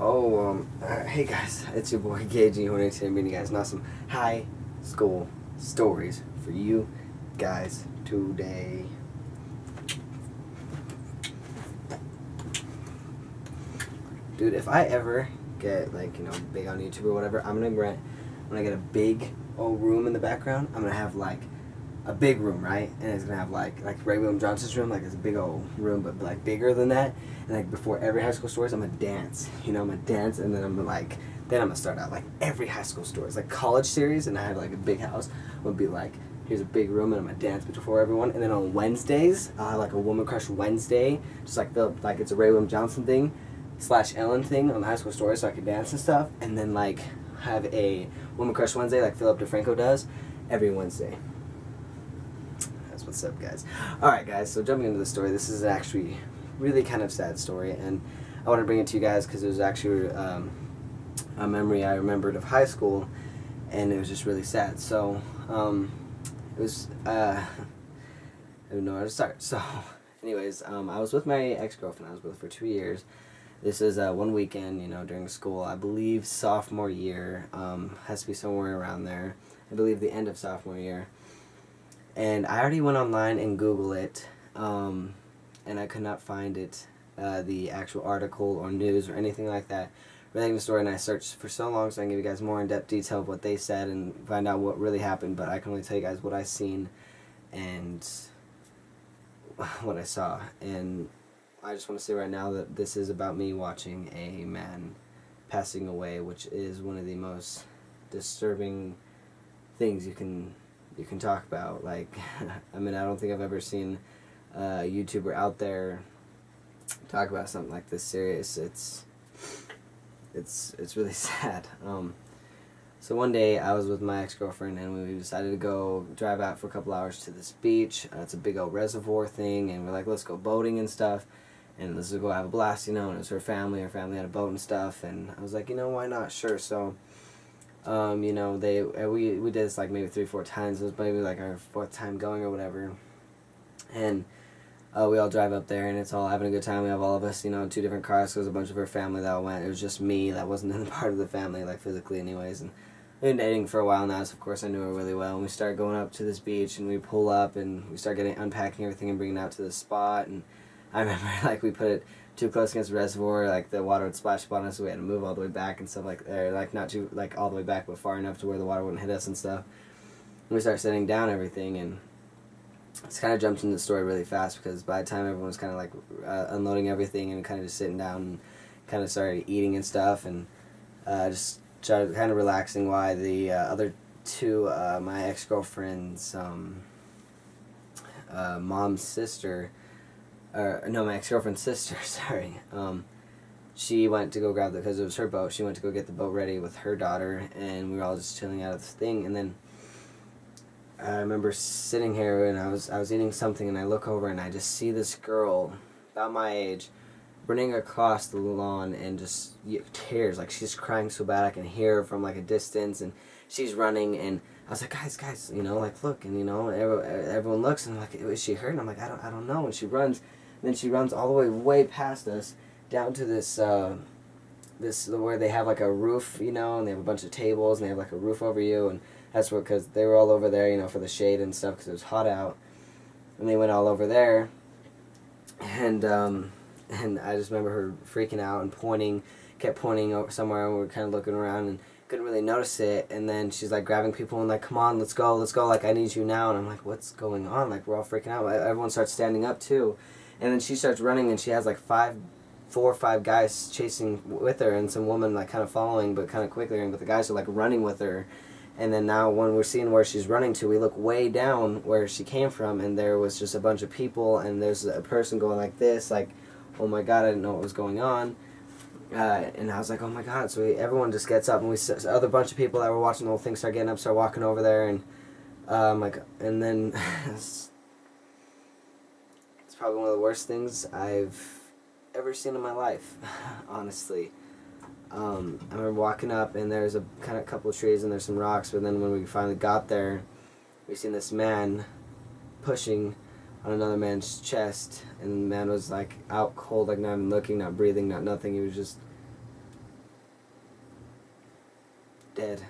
Hey guys, it's your boy Gage and Horne today, bringing you guys some high school stories for you guys today. Dude, if I ever get big on YouTube or whatever, I'm gonna get a big old room in the background. I'm gonna have like a big room, right? And it's gonna have like Ray William Johnson's room, like it's a big old room, but like bigger than that. And like before every high school stories, I'm gonna dance. I'm gonna dance, and then I'm gonna start out like every high school stories, like college series, and I have like a big house. I'm gonna be like, here's a big room, and I'm gonna dance before everyone. And then on Wednesdays, I'll have like a Woman Crush Wednesday, just like it's a Ray William Johnson thing / Ellen thing on the high school stories, so I can dance and stuff. And then like have a Woman Crush Wednesday, like Philip DeFranco does, every Wednesday. What's up, guys? Alright, guys, so jumping into the story, this is actually really kind of sad story, and I want to bring it to you guys because it was actually a memory I remembered of high school, and it was just really sad. So it was I don't know where to start. So anyways, I was with my ex-girlfriend. I was with her for 2 years. This is one weekend, during school, I believe sophomore year, has to be somewhere around there. I believe the end of sophomore year. And I already went online and Googled it, and I could not find it, the actual article or news or anything like that relating to the story. And I searched for so long, so I can give you guys more in-depth detail of what they said and find out what really happened. But I can only tell you guys what I seen and what I saw. And I just want to say right now that this is about me watching a man passing away, which is one of the most disturbing things you can talk about. Like, I mean, I don't think I've ever seen a YouTuber out there talk about something like this serious. It's really sad. So one day I was with my ex-girlfriend, and we decided to go drive out for a couple hours to this beach. It's a big old reservoir thing, and we're like, let's go boating and stuff, and let's go have a blast, and it was her family had a boat and stuff, and I was like, why not? Sure. So we did this like maybe 3-4 times. It was maybe like our 4th time going or whatever. And we all drive up there, and it's all having a good time. We have all of us, 2 different cars. There was a bunch of her family that went. It was just me that wasn't in the part of the family, like physically anyways. And we've been dating for a while now, so of course I knew her really well. And we started going up to this beach, and we pull up, and we start unpacking everything and bringing it out to the spot. And I remember we put it too close against the reservoir, the water would splash upon us, so we had to move all the way back and stuff not too all the way back, but far enough to where the water wouldn't hit us and stuff. And we started setting down everything, and it's kind of jumped into the story really fast, because by the time everyone was kind of unloading everything and kind of just sitting down and kind of started eating and stuff, and just started kind of relaxing, why the other 2, my ex-girlfriend's mom's sister, my ex-girlfriend's sister, sorry. She went to go grab because it was her boat. She went to go get the boat ready with her daughter, and we were all just chilling out of this thing. And then I remember sitting here, and I was eating something, and I look over, and I just see this girl about my age running across the lawn, and just tears, like she's crying so bad I can hear her from like a distance, and she's running, and I was like, guys, look, and everyone looks, and I'm like, is she hurt? And I'm like, I don't know. And she runs. Then she runs all the way past us down to this where they have like a roof, and they have a bunch of tables, and they have like a roof over you, and that's where, because they were all over there, for the shade and stuff, because it was hot out, and they went all over there, and I just remember her freaking out and kept pointing over somewhere, and we were kind of looking around and couldn't really notice it, and then she's like grabbing people and like, come on, let's go, like, I need you now. And I'm like, what's going on? Like, we're all freaking out. Everyone starts standing up too. And then she starts running, and she has like 4 or 5 guys chasing with her, and some woman like kind of following, but kind of quickly, but the guys are like running with her. And then now when we're seeing where she's running to, we look way down where she came from, and there was just a bunch of people, and there's a person going like this, like, oh my god, I didn't know what was going on. And I was like, oh my god. So everyone just gets up, and other bunch of people that were watching the whole thing start getting up, start walking over there, and and then it's probably one of the worst things I've ever seen in my life, honestly. I remember walking up, and there's a couple of trees, and there's some rocks, but then when we finally got there, we seen this man pushing on another man's chest, and the man was like out cold, like not even looking, not breathing, not nothing. He was just dead,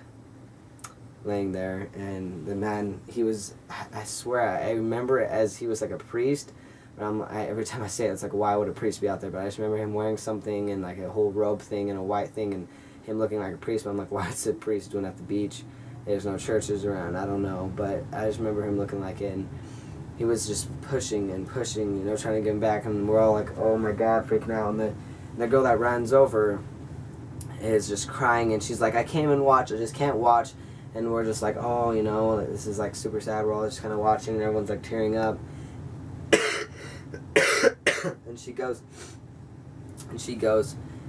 laying there. And the man, he was, I swear, I remember it as he was like a priest. But every time I say it, it's like, why would a priest be out there? But I just remember him wearing something and like a whole robe thing and a white thing, and him looking like a priest. But I'm like, why is a priest doing at the beach? There's no churches around. I don't know. But I just remember him looking like it. And he was just pushing and pushing, you know, trying to get him back. And we're all like, oh my God, freaking out. And the girl that runs over is just crying. And she's like, I can't even watch. I just can't watch. And we're just like, oh, you know, this is like super sad. We're all just kind of watching, and everyone's like tearing up. And she goes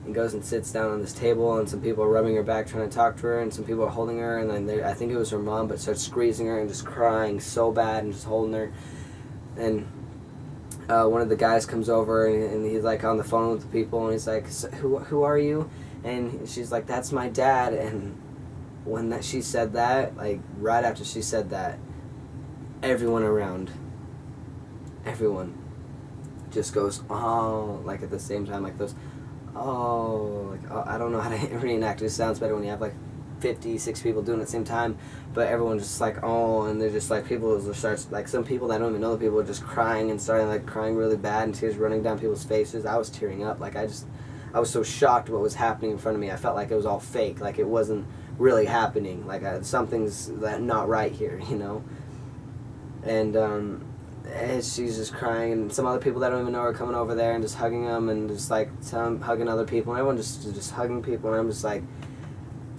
and sits down on this table, and some people are rubbing her back trying to talk to her, and some people are holding her, and then I think it was her mom, but starts squeezing her and just crying so bad and just holding her. And one of the guys comes over, and he's like on the phone with the people, and he's like, so, who are you? And she's like, that's my dad. And when she said that, like right after she said that, everyone around, everyone just goes, oh, like at the same time, like those, oh, like, oh, I don't know how to reenact it. It sounds better when you have like 50, 60 people doing it at the same time, but everyone just like, oh, and they're just like, people starts, like some people that don't even know the people are just crying and starting like crying really bad, and tears running down people's faces. I was tearing up, like I was so shocked what was happening in front of me. I felt like it was all fake, like it wasn't really happening, like something's not right here, you know. And she's just crying, and some other people that don't even know are coming over there and just hugging them, and just like hugging other people, and everyone just hugging people, and I'm just like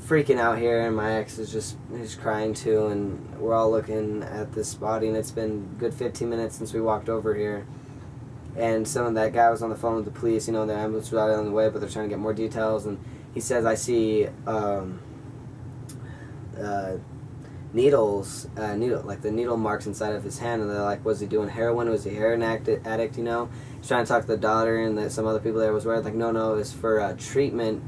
freaking out here, and my ex is he's crying too, and we're all looking at this body, and it's been a good 15 minutes since we walked over here. And some of that guy was on the phone with the police, you know, the ambulance was out on the way, but they're trying to get more details, and he says, I see needles, like the needle marks inside of his hand, and they're like, was he doing heroin? Was he a heroin addict, you know? He's trying to talk to the daughter, and some other people there was worried, like, no, it was for treatment.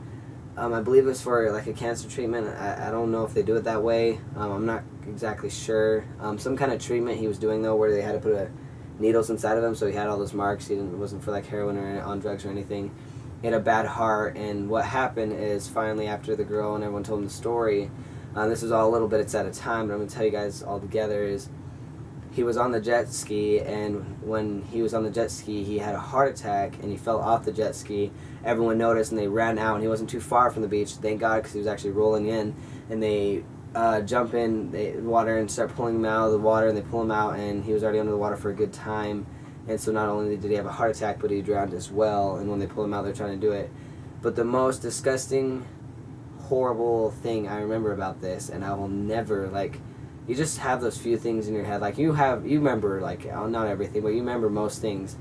I believe it was for like a cancer treatment. I don't know if they do it that way. I'm not exactly sure. Some kind of treatment he was doing though, where they had to put needles inside of him, so he had all those marks. It wasn't for like heroin or on drugs or anything. He had a bad heart, and what happened is finally after the girl and everyone told him the story, this is all a little bit at a time, but I'm going to tell you guys all together, is he was on the jet ski, and when he was on the jet ski, he had a heart attack, and he fell off the jet ski. Everyone noticed, and they ran out, and he wasn't too far from the beach, thank God, because he was actually rolling in, and they jump in the water and start pulling him out of the water, and they pull him out, and he was already under the water for a good time. And so not only did he have a heart attack, but he drowned as well, and when they pull him out, they're trying to do it. But the most disgusting, horrible thing I remember about this, and I will never, like, you just have those few things in your head, like you remember, like, not everything, but you remember most things,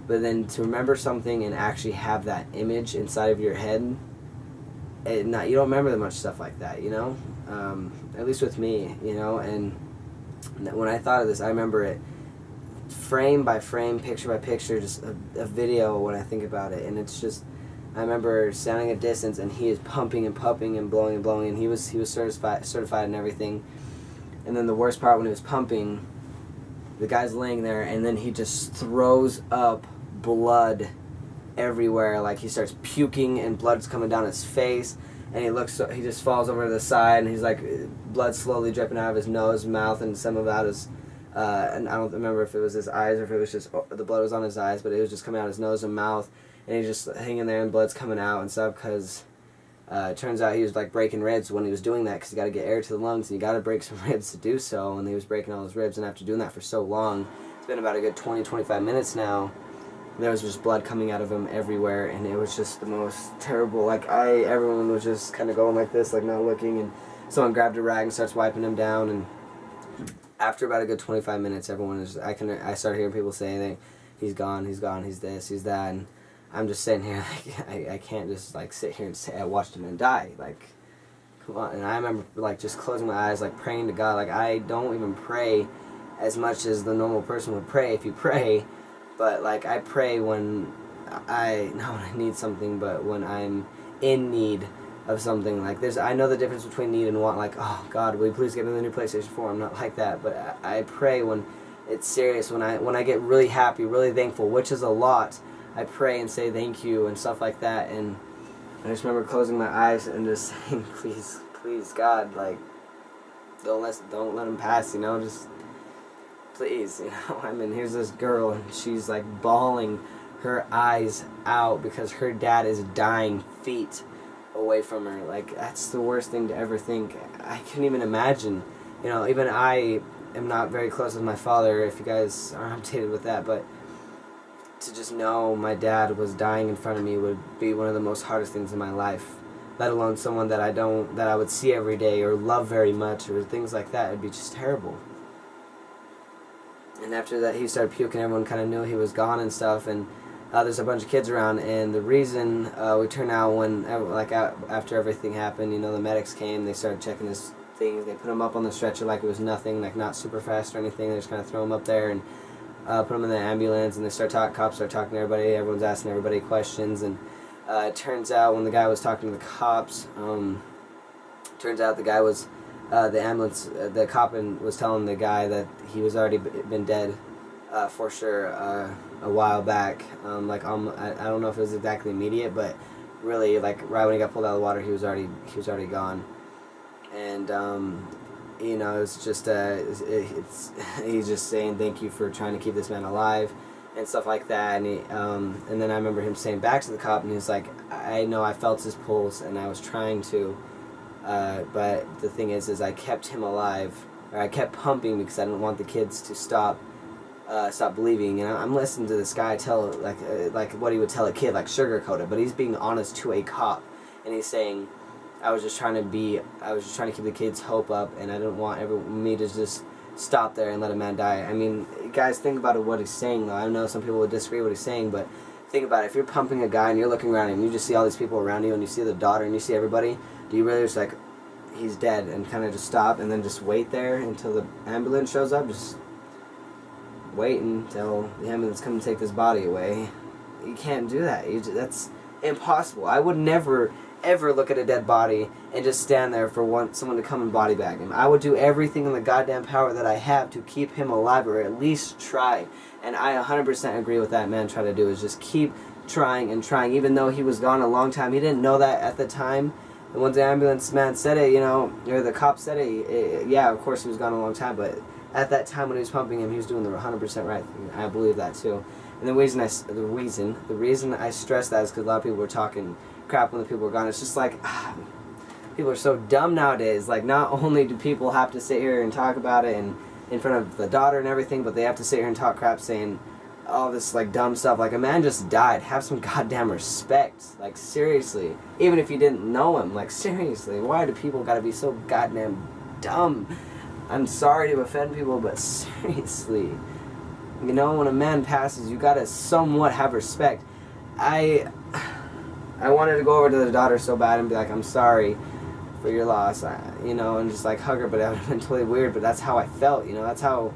but then to remember something and actually have that image inside of your head, you don't remember that much stuff like that, you know, at least with me, you know. And when I thought of this, I remember it frame by frame, picture by picture, just a video when I think about it. And it's just, I remember standing at distance, and he is pumping and pumping and blowing, and he was certified and everything. And then the worst part, when he was pumping, the guy's laying there, and then he just throws up blood everywhere. Like he starts puking, and blood's coming down his face, and he just falls over to the side, and he's like, blood slowly dripping out of his nose, mouth, and some of out his, and I don't remember if it was his eyes or if it was just, the blood was on his eyes, but it was just coming out his nose and mouth, and he's just hanging there, and blood's coming out and stuff, because it turns out he was like breaking ribs when he was doing that, because you got to get air to the lungs, and you got to break some ribs to do so, and he was breaking all his ribs. And after doing that for so long, it's been about a good 20-25 minutes now, there was just blood coming out of him everywhere, and it was just the most terrible, like everyone was just kind of going like this, like not looking, and someone grabbed a rag and starts wiping him down, and after about a good 25 minutes, everyone is, I started hearing people saying, he's gone, he's this, he's that, and I'm just sitting here, like, I can't just, like, sit here and say I watched him and die, like, come on. And I remember, like, just closing my eyes, like, praying to God. Like, I don't even pray as much as the normal person would pray if you pray, but, like, I pray when not when I need something, but when I'm in need of something. Like, I know the difference between need and want, like, oh, God, will you please get me the new PlayStation 4? I'm not like that, but I pray when it's serious, when I get really happy, really thankful, which is a lot. I pray and say thank you and stuff like that, and I just remember closing my eyes and just saying, please, please, God, like, don't let him pass, you know, just, please, you know. I mean, here's this girl, and she's, like, bawling her eyes out because her dad is dying feet away from her. Like, that's the worst thing to ever think. I couldn't even imagine, you know, even I am not very close with my father, if you guys are updated with that, but to just know my dad was dying in front of me would be one of the most hardest things in my life. Let alone someone that I would see every day or love very much or things like that. It'd be just terrible. And after that, he started puking. Everyone kind of knew he was gone and stuff. And there's a bunch of kids around. And the reason we turned out after everything happened, you know, the medics came. They started checking his things. They put him up on the stretcher like it was nothing, like not super fast or anything. They just kind of throw him up there and put him in the ambulance. And cops start talking to everybody. Everyone's asking everybody questions. And it turns out when the guy was talking to the cops, turns out the guy was, the cop was telling the guy that he was already been dead for sure a while back. I don't know if it was exactly immediate, but really, like, right when he got pulled out of the water, he was already gone. And you know, it's just he's just saying thank you for trying to keep this man alive and stuff like that. And then I remember him saying back to the cop, and he was like, I know I felt his pulse and I was trying to, but the thing is I kept him alive, or I kept pumping because I didn't want the kids to stop believing. And I'm listening to this guy tell like what he would tell a kid, like sugarcoat it, but he's being honest to a cop, and he's saying, I was just trying to keep the kids' hope up, and I didn't want me to just stop there and let a man die. I mean, guys, think about what he's saying, though. I know some people would disagree with what he's saying, but think about it. If you're pumping a guy and you're looking around him, you just see all these people around you, and you see the daughter, and you see everybody, do you really just like, he's dead, and kind of just stop and then just wait there until the ambulance shows up? Just wait until the ambulance comes to take this body away. You can't do that. That's impossible. I would never ever look at a dead body and just stand there for someone to come and body bag him. I would do everything in the goddamn power that I have to keep him alive, or at least try. And I 100% agree with that man trying to do, is just keep trying and trying, even though he was gone a long time. He didn't know that at the time. And when the ambulance man said it, you know, or the cop said it, yeah, of course he was gone a long time, but at that time when he was pumping him, he was doing the 100% right thing. I believe that too. And the reason I stress that is because a lot of people were talking crap when the people were gone. It's just like, people are so dumb nowadays. Like, not only do people have to sit here and talk about it and in front of the daughter and everything, but they have to sit here and talk crap saying all this like dumb stuff. Like, a man just died. Have some goddamn respect. Like, seriously. Even if you didn't know him, like, seriously, why do people gotta be so goddamn dumb? I'm sorry to offend people, but seriously, you know, when a man passes, you gotta somewhat have respect. I wanted to go over to the daughter so bad and be like, I'm sorry for your loss, you know, and just like hug her, but that would have been totally weird, but that's how I felt, you know. That's how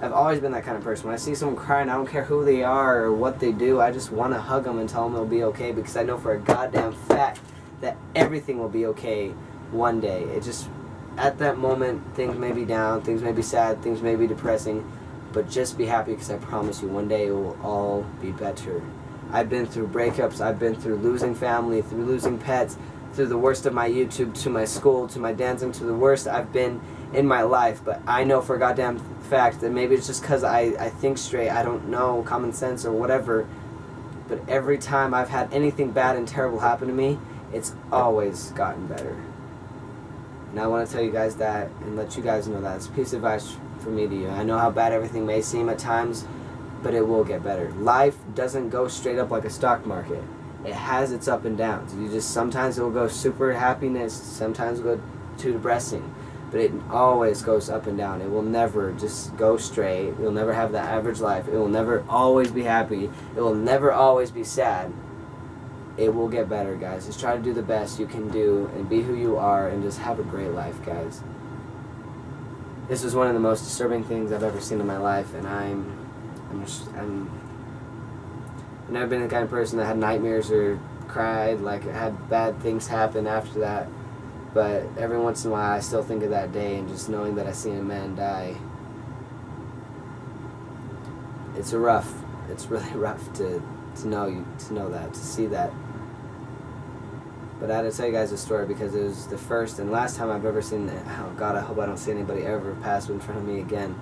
I've always been, that kind of person. When I see someone crying, I don't care who they are or what they do, I just want to hug them and tell them it'll be okay, because I know for a goddamn fact that everything will be okay one day. It just, at that moment, things may be down, things may be sad, things may be depressing, but just be happy, because I promise you one day it will all be better. I've been through breakups, I've been through losing family, through losing pets, through the worst of my YouTube, to my school, to my dancing, to the worst I've been in my life. But I know for a goddamn fact that maybe it's just because I think straight, I don't know, common sense or whatever, but every time I've had anything bad and terrible happen to me, it's always gotten better. And I want to tell you guys that and let you guys know that. It's a piece of advice from me to you. I know how bad everything may seem at times, but it will get better. Life doesn't go straight up like a stock market. It has its up and downs. Sometimes it will go super happiness, sometimes it will go too depressing, but it always goes up and down. It will never just go straight. You'll never have the average life. It will never always be happy. It will never always be sad. It will get better, guys. Just try to do the best you can do and be who you are and just have a great life, guys. This was one of the most disturbing things I've ever seen in my life, and I've never been the kind of person that had nightmares or cried, like had bad things happen after that. But every once in a while I still think of that day, and just knowing that I seen a man die. It's really rough to know that, to see that. But I had to tell you guys a story because it was the first and last time I've ever seen it. Oh God, I hope I don't see anybody ever pass in front of me again.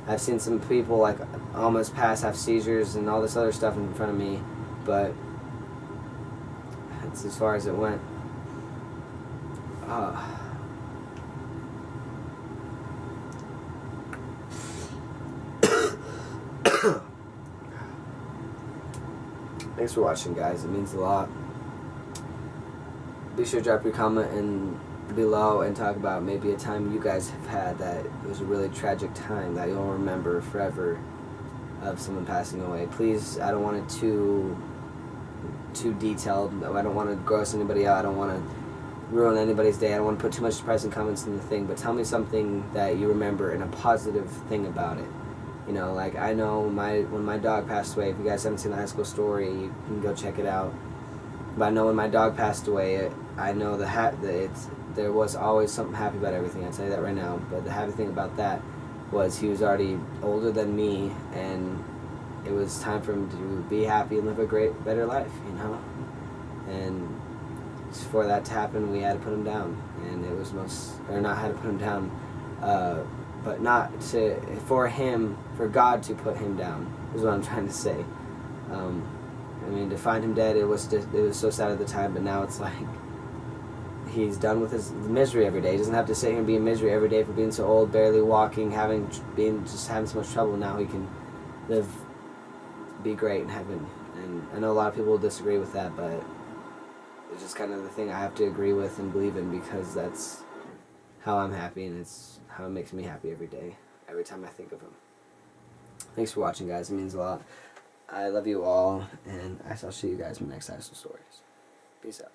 I've seen some people like almost pass, have seizures and all this other stuff in front of me, but that's as far as it went. Thanks for watching, guys. It means a lot. Be sure to drop your comment below and talk about maybe a time you guys have had that was a really tragic time that you'll remember forever of someone passing away. Please, I don't want it too detailed. I don't want to gross anybody out. I don't want to ruin anybody's day. I don't want to put too much depressing comments in the thing, but tell me something that you remember and a positive thing about it. You know, like I know when my dog passed away, if you guys haven't seen the high school story, you can go check it out. But I know when my dog passed away, I know there was always something happy about everything. I'll tell you that right now. But the happy thing about that was he was already older than me, and it was time for him to be happy and live a better life, you know. And for that to happen, we had to put him down, and it was not had to put him down, but not to for God to put him down is what I'm trying to say. I mean, to find him dead, it was so sad at the time, but now it's like he's done with his misery every day. He doesn't have to sit here and be in misery every day for being so old, barely walking, just having so much trouble. Now he can be great in heaven. And I know a lot of people will disagree with that, but it's just kind of the thing I have to agree with and believe in because that's how I'm happy, and it's how it makes me happy every day, every time I think of him. Thanks for watching, guys. It means a lot. I love you all, and I shall see you guys in my next high school stories. Peace out.